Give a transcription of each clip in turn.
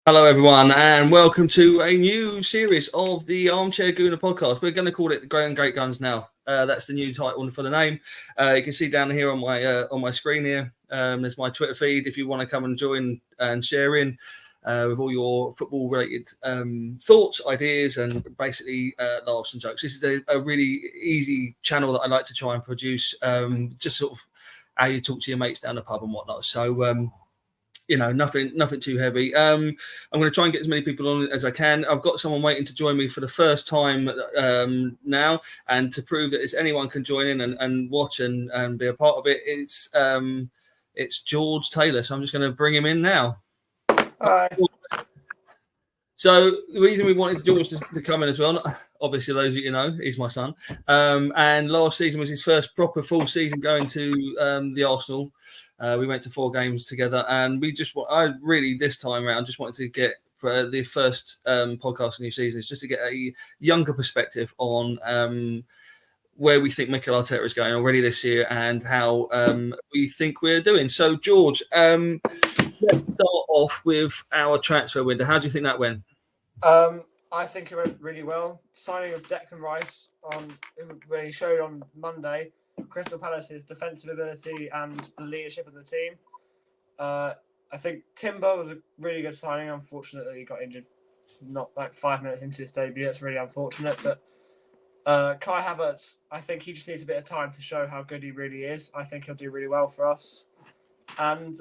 Hello, everyone, and welcome to a new series of the Armchair Gooner podcast. We're going to call it the Grey and Great Guns now. That's the new title for the name. You can see down here on my screen here. There's my Twitter feed if you want to come and join and share in with all your football-related thoughts, ideas, and basically laughs and jokes. This is a really easy channel that I like to try and produce, just sort of how you talk to your mates down the pub and whatnot. So. Nothing too heavy. I'm going to try and get as many people on as I can. I've got someone waiting to join me for the first time now, and to prove that anyone can join in and watch and be a part of it, it's George Taylor. So I'm just going to bring him in now. Hi. So the reason we wanted George to come in as well, obviously those of you know, he's my son. And last season was his first proper full season going to the Arsenal. We went to 4 games together, and I really this time around just wanted to get for the first podcast of the new season is just to get a younger perspective on where we think Mikel Arteta is going already this year and how we think we're doing. So, George, let's start off with our transfer window. How do you think that went? I think it went really well. Signing of Declan Rice where he showed on Monday Crystal Palace's defensive ability and the leadership of the team. I think Timber was a really good signing. Unfortunately, he got injured not like 5 minutes into his debut. It's really unfortunate. But Kai Havertz, I think he just needs a bit of time to show how good he really is. I think he'll do really well for us. And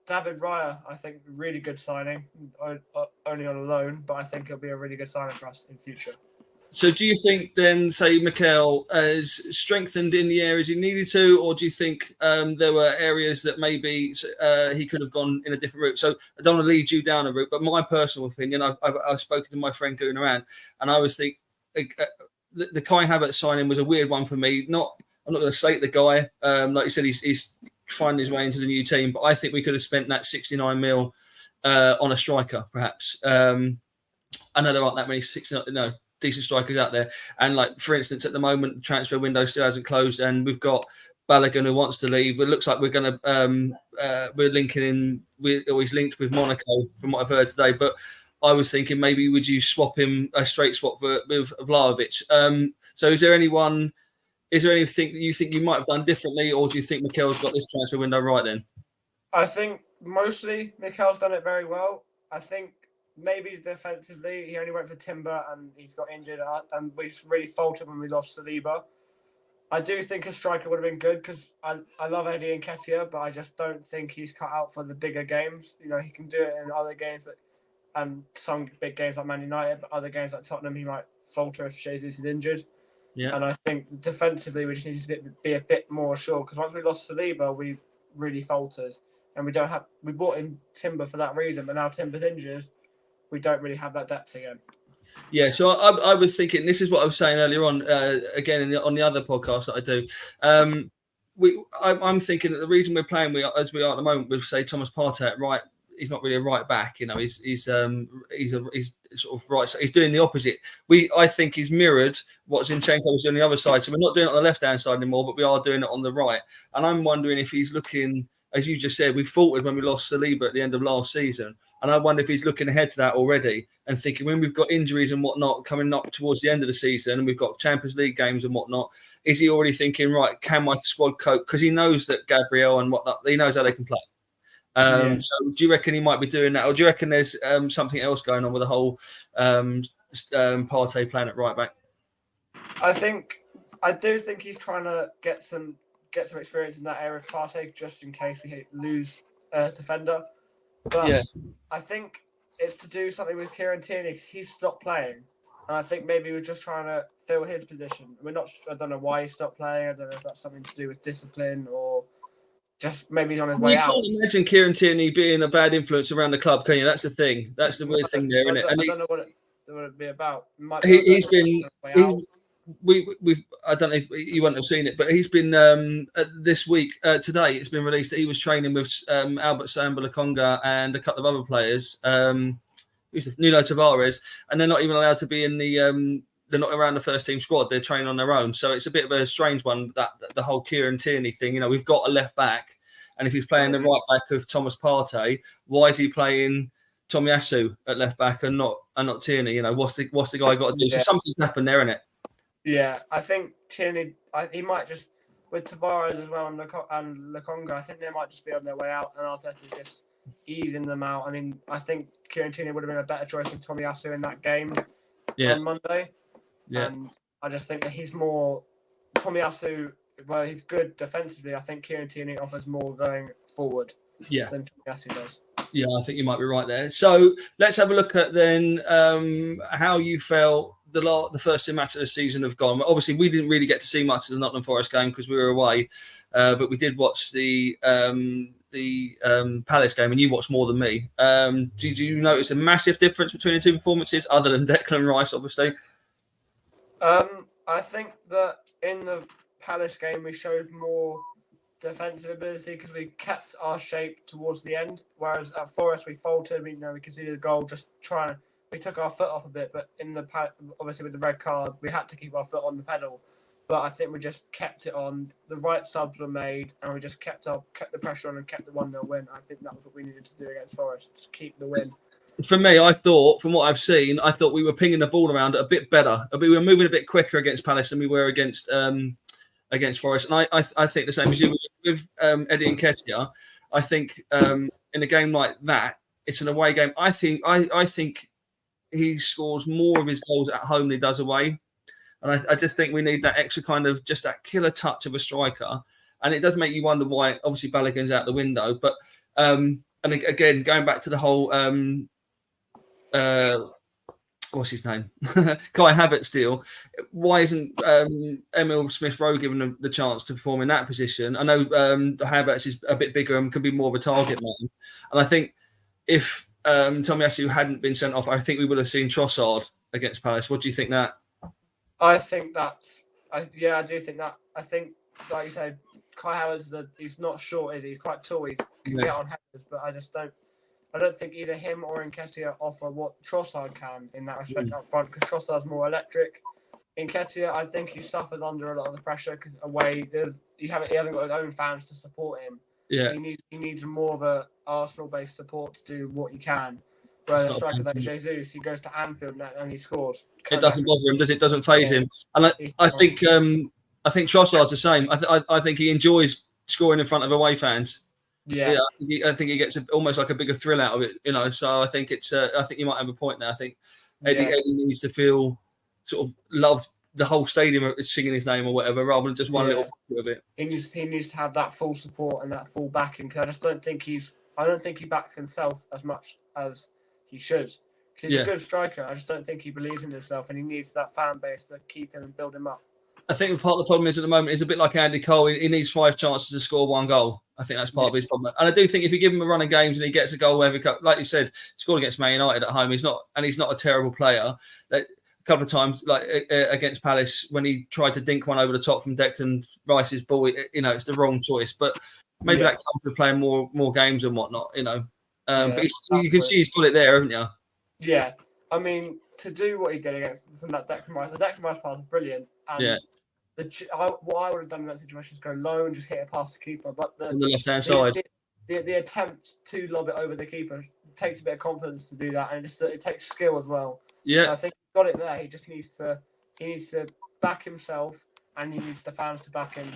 David Raya, I think, really good signing. Only on a loan, but I think he'll be a really good signing for us in future. So do you think then, say, Mikel has strengthened in the areas he needed to, or do you think there were areas that maybe he could have gone in a different route? So I don't want to lead you down a route, but my personal opinion, I've spoken to my friend Gunner, and I was thinking the Kai Havertz signing was a weird one for me. I'm not going to slate the guy. Like you said, he's finding his way into the new team, but I think we could have spent that 69 mil on a striker, perhaps. I know there aren't that many decent strikers out there, and like for instance, at the moment, the transfer window still hasn't closed, and we've got Balogun who wants to leave. It looks like we're going to we're linking in. We're always linked with Monaco, from what I've heard today. But I was thinking maybe would you swap him a straight swap with Vlahovic? So is there anything that you think you might have done differently, or do you think Mikel's got this transfer window right then? I think mostly Mikel's done it very well. I think maybe defensively he only went for Timber and he's got injured, and we really faltered when we lost Saliba. I do think a striker would have been good because I love Eddie Nketiah, but I just don't think he's cut out for the bigger games. You know, he can do it in other games, and some big games like Man United, but other games like Tottenham, he might falter if Jesus is injured. Yeah. And I think defensively we just need to be a bit more sure, because once we lost Saliba, we really faltered, and we brought in Timber for that reason, but now Timber's injured. We don't really have that depth again. Yeah, so I was thinking, this is what I was saying earlier on, again on the other podcast that I do. I'm thinking that the reason we're playing as we are at the moment with, say, Thomas Partey at right, he's not really a right back. You know, he's sort of right. So he's doing the opposite. I think he's mirrored what Zinchenko was doing on the other side. So we're not doing it on the left hand side anymore, but we are doing it on the right. And I'm wondering if he's looking, as you just said, we faltered when we lost Saliba at the end of last season. And I wonder if he's looking ahead to that already and thinking when we've got injuries and whatnot coming up towards the end of the season and we've got Champions League games and whatnot, is he already thinking, right, can my squad cope? Because he knows that Gabriel and whatnot, he knows how they can play. So do you reckon he might be doing that? Or do you reckon there's something else going on with the whole Partey playing at right back? I do think he's trying to get some experience in that area of Partey, just in case we lose a defender. But yeah. I think it's to do something with Kieran Tierney because he's stopped playing, and I think maybe we're just trying to fill his position. I don't know why he stopped playing. I don't know if that's something to do with discipline or just maybe he's on his way out. You can't imagine Kieran Tierney being a bad influence around the club, can you? That's the thing. That's the weird thing there, isn't it? I don't know what it'd be about. He's been. I don't know if you won't have seen it, but he's been this week today. It's been released that he was training with Albert Sambalakonga and a couple of other players, Nuno Tavares, and they're not even allowed to be in the. They're not around the first team squad. They're training on their own, so it's a bit of a strange one. That the whole Kieran Tierney thing. You know, we've got a left back, and if he's playing the right back of Thomas Partey, why is he playing Tomiyasu at left back and not Tierney. You know, what's the guy got to do? So something's happened there, isn't it? Yeah, I think Tierney. He might just with Tavares as well and Lokonga. I think they might just be on their way out, and Arteta's just easing them out. I mean, I think Kieran Tierney would have been a better choice than Tomiyasu in that game on Monday. Yeah, and I just think that he's more Tomiyasu. Well, he's good defensively. I think Kieran Tierney offers more going forward. Than Tomiyasu does. Yeah, I think you might be right there. So let's have a look at then how you felt the first 2 matches of the season have gone. Obviously, we didn't really get to see much of the Nottingham Forest game because we were away, but we did watch the Palace game, and you watched more than me. Did you notice a massive difference between the 2 performances, other than Declan Rice, obviously? I think that in the Palace game we showed more defensive ability because we kept our shape towards the end, whereas at Forest we faltered. We conceded a goal we took our foot off a bit, but obviously with the red card we had to keep our foot on the pedal. But I think we just kept it on. The right subs were made, and we just kept the pressure on and kept the 1-0 win. I think that was what we needed to do against Forest, just keep the win. For me, I thought, from what I've seen, we were pinging the ball around a bit better. We were moving a bit quicker against Palace than we were against Forest. And I think the same as you with Eddie Nketiah. I think in a game like that, it's an away game. I think he scores more of his goals at home than he does away. And I just think we need that extra kind of just that killer touch of a striker. And it does make you wonder why, obviously, Balogun's out the window. But, and again, going back to the whole, what's his name? Kai Havertz deal. Why isn't Emil Smith-Rowe given the chance to perform in that position? I know Havertz is a bit bigger and can be more of a target man. And I think if Tomiyasu hadn't been sent off, I think we would have seen Trossard against Palace. What do you think that? I think I do think that. I think, like you said, Kai Havertz, he's not short, is he? He's quite tall. He can get on headers, but I don't think either him or Nketiah offer what Trossard can in that respect up front, because Trossard's more electric. Nketiah, I think he suffers under a lot of the pressure because away he hasn't got his own fans to support him. Yeah, he needs more of a Arsenal-based support to do what he can. Whereas a striker like Jesus, he goes to Anfield and he scores. It doesn't bother him, does it? Doesn't faze him. And I think Trossard's the same. I think he enjoys scoring in front of away fans. Yeah, I think he gets almost like a bigger thrill out of it, So I think I think you might have a point there. I think Eddie needs to feel sort of loved. The whole stadium is singing his name or whatever, rather than just one little bit of it. He needs to have that full support and that full backing. Because I don't think he backs himself as much as he should. He's a good striker. I just don't think he believes in himself, and he needs that fan base to keep him and build him up. I think part of the problem is at the moment is a bit like Andy Cole. He needs 5 chances to score 1 goal. I think that's part of his problem. And I do think if you give him a run of games and he gets a goal every couple, like you said, scored against Man United at home. He's not a terrible player. A couple of times, like against Palace, when he tried to dink one over the top from Declan Rice's ball, it's the wrong choice. But maybe that comes with playing more games and whatnot. But you can see he's got it there, haven't you? Yeah, I mean, to do what he did from that Declan Rice, the Declan Rice pass was brilliant. And what I would have done in that situation is go low and just hit it past the keeper. But on the left-hand side, the attempt to lob it over the keeper takes a bit of confidence to do that, and it takes skill as well. Yeah, so I think he's got it there. He just needs to back himself, and he needs the fans to back him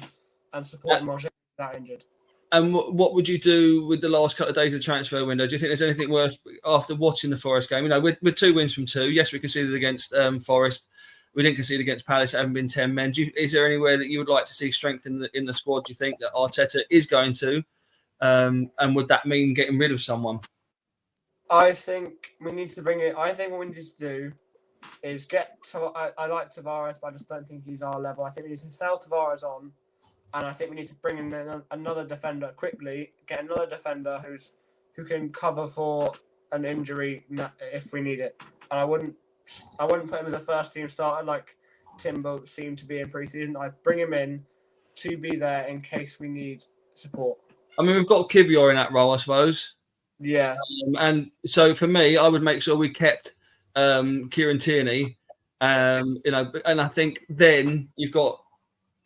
and support him while he's that injured. And what would you do with the last couple of days of the transfer window? Do you think there's anything worth after watching the Forest game? With 2 wins from 2. Yes, we conceded against Forest. We didn't concede against Palace. It haven't been 10 men. Is there anywhere that you would like to see strength in the squad? Do you think that Arteta is going to? And would that mean getting rid of someone? I think we need to bring it. I think what we need to do is I like Tavares, but I just don't think he's our level. I think we need to sell Tavares on. And I think we need to bring in another defender quickly, get another defender who can cover for an injury if we need it. And I wouldn't put him as a first team starter like Timber seemed to be in pre-season. I'd bring him in to be there in case we need support. I mean, we've got Kivior in that role, I suppose. Yeah. And so for me, I would make sure we kept Kieran Tierney. And I think then you've got,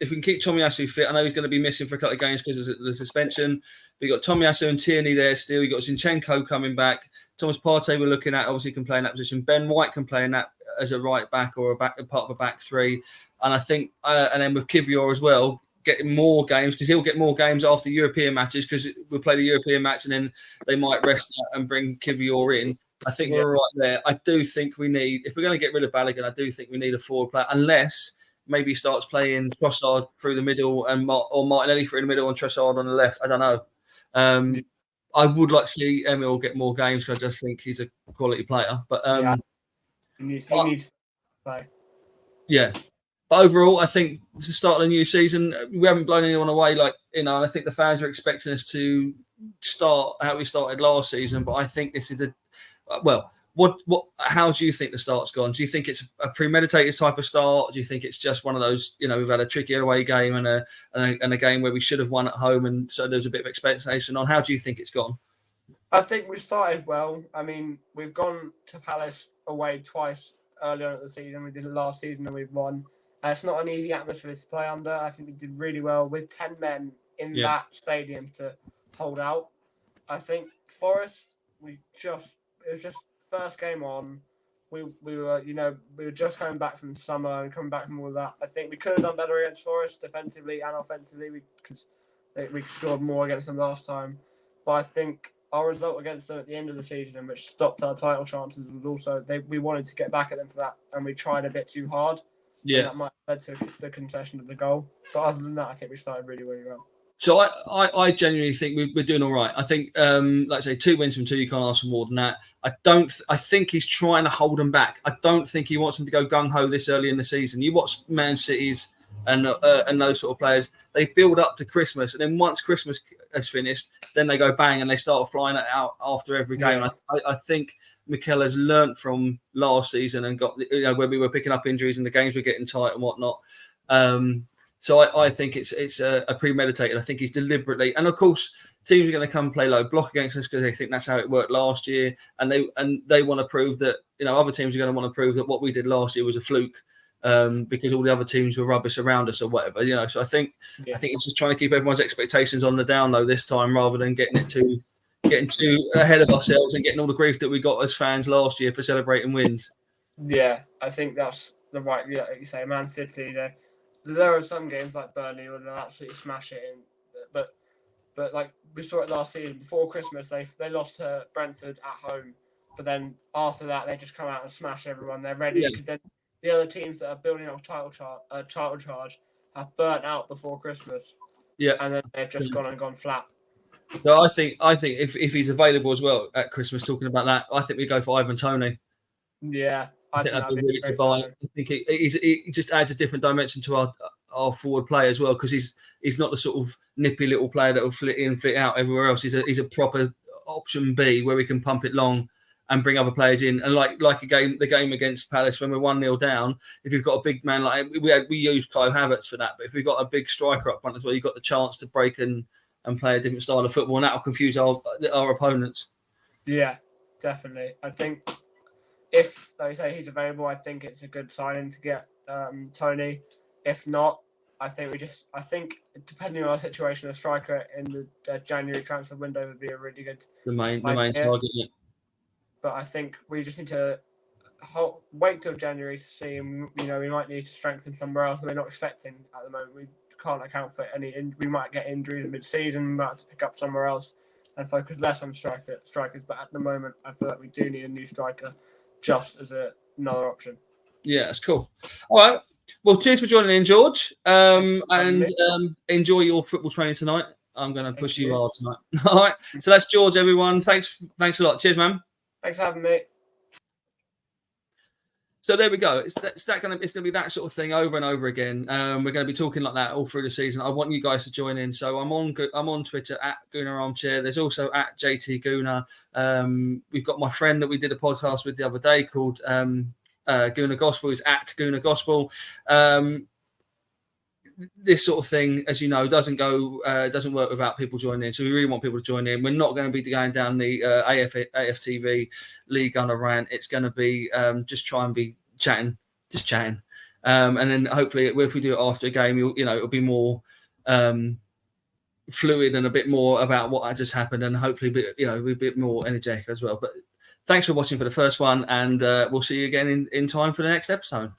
if we can keep Tomiyasu fit, I know he's going to be missing for a couple of games because of the suspension. But you've got Tomiyasu and Tierney there still. You've got Zinchenko coming back. Thomas Partey we're looking at obviously can play in that position. Ben White can play in that as a right back or a part of a back three. And I think, and then with Kivior as well, getting more games because he'll get more games after European matches because we'll play the European match and then they might rest and bring Kivior in. I think we're right there. I do think we need, if we're going to get rid of Balogun, I do think we need a forward player, unless maybe he starts playing Trossard through the middle and or Martinelli through the middle and Trossard on the left. I don't know. I would like to see Emil get more games because I just think he's a quality player. But he needs to play. Yeah. But overall, I think it's the start of the new season. We haven't blown anyone away, and I think the fans are expecting us to start how we started last season. But I think this is how do you think the start's gone? Do you think it's a premeditated type of start? Do you think it's just one of those, we've had a tricky away game and a game where we should have won at home, and so there's a bit of expectation on? How do you think it's gone? I think we started well. I mean, we've gone to Palace away twice early on at the season. We did it last season and we've won. It's not an easy atmosphere to play under. I think we did really well with 10 men in that stadium to hold out. I think Forest, it was just first game on. We were just coming back from summer and coming back from all that. I think we could have done better against Forest defensively and offensively because we scored more against them last time. But I think our result against them at the end of the season, which stopped our title chances, was also we wanted to get back at them for that, and we tried a bit too hard. Yeah, that might have led to the concession of the goal. But other than that, I think we started really, really well. So I genuinely think we're doing all right. I think, like I say, 2 wins from 2, you can't ask for more than that. I think he's trying to hold them back. I don't think he wants them to go gung-ho this early in the season. You watch Man City's and those sort of players, they build up to Christmas, and then once Christmas has finished, then they go bang and they start flying it out after every game. Yeah. I think Mikel has learnt from last season and got where we were picking up injuries and the games were getting tight and whatnot. So I think it's a premeditated. I think he's deliberately, and of course teams are going to come play low block against us because they think that's how it worked last year, and they want to prove that other teams are going to want to prove that what we did last year was a fluke. Because all the other teams were rubbish around us or whatever, So I think it's just trying to keep everyone's expectations on the down low this time, rather than getting too ahead of ourselves and getting all the grief that we got as fans last year for celebrating wins. Yeah, I think that's the right. Yeah, like you say, Man City. There are some games like Burnley where they'll absolutely smash it in, but like we saw it last season before Christmas, they lost to Brentford at home, but then after that they just come out and smash everyone. They're ready because then. The other teams that are building up title charge have burnt out before Christmas. Yeah, and then they've just gone flat. So I think if he's available as well at Christmas, talking about that, I think we go for Ivan Toney. Yeah, I think that'd be really good buy. I think he just adds a different dimension to our forward play as well, because he's not the sort of nippy little player that will flit in, flit out everywhere else. He's a proper option B where we can pump it long and bring other players in. And like the game against Palace when we're 1-0 down, if you've got a big man like we used Kai Havertz for that, but if we've got a big striker up front as well, you've got the chance to break and play a different style of football, and that'll confuse our opponents. Yeah, definitely. I think if, like you say, he's available, I think it's a good signing to get Toney. If not, I think depending on our situation, a striker in the January transfer window would be a really good the main target. Yeah. But I think we just need to wait till January to see. And, we might need to strengthen somewhere else. We're not expecting at the moment. We can't account for any. We might get injuries mid-season. We might have to pick up somewhere else and focus less on strikers. But at the moment, I feel like we do need a new striker, just as another option. Yeah, that's cool. All right. Well, cheers for joining in, George. And enjoy your football training tonight. I'm going to push you hard tonight. All right. So that's George, everyone. Thanks a lot. Cheers, man. Thanks for having me. So there we go. It's going to be that sort of thing over and over again. We're going to be talking like that all through the season. I want you guys to join in. So I'm on Twitter at Gooner Armchair. There's also at JT Gooner. We've got my friend that we did a podcast with the other day called Gooner Gospel. Is at Gooner Gospel. This sort of thing, as you know, doesn't work without people joining in. So we really want people to join in. We're not going to be going down the AFTV Lee Gunner rant. It's going to be just try and be chatting. And then hopefully, if we do it after a game, it'll be more fluid and a bit more about what had just happened, and hopefully, be a bit more energetic as well. But thanks for watching for the first one, and we'll see you again in time for the next episode.